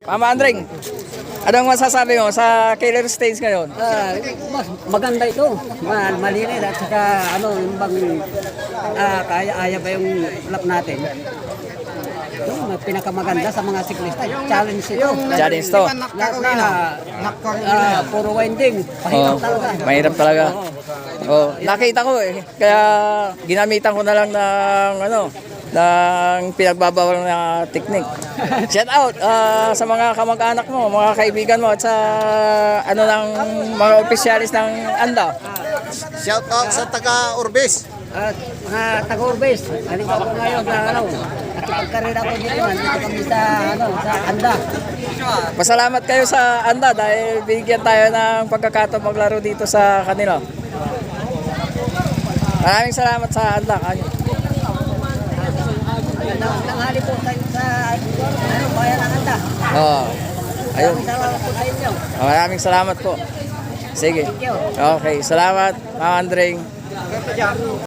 Mama Andring, anong masasabi mo sa killer stage ngayon? Mas maganda ito. Malinis at saka yung bang kaya ba yung lap natin. Yung pinakamaganda sa mga siklista. Challenge ito. Challenge to. Puro winding. Mahirap talaga. Mahirap talaga. Nakita ko eh. Kaya ginamitan ko na lang ng pinagbabawal na technique. Shout out sa mga kamag-anak mo, mga kaibigan mo at sa ng mga opisyalis ng ANDA. Shout out sa taga Urbis. Mga taga-Urbis. Halimbawa ko ngayon at ipagkarera ko dito kami sa ANDA. Pasalamat kayo sa ANDA dahil bigyan tayo ng pagkakataon maglaro dito sa kanila. Maraming salamat sa ANDA. Nanghali po tayo sa bayan ng ANDA. Ayun. Salamat po sa inyo. Maraming salamat po. Sige. Thank you. Okay, salamat, Ma'am Andring.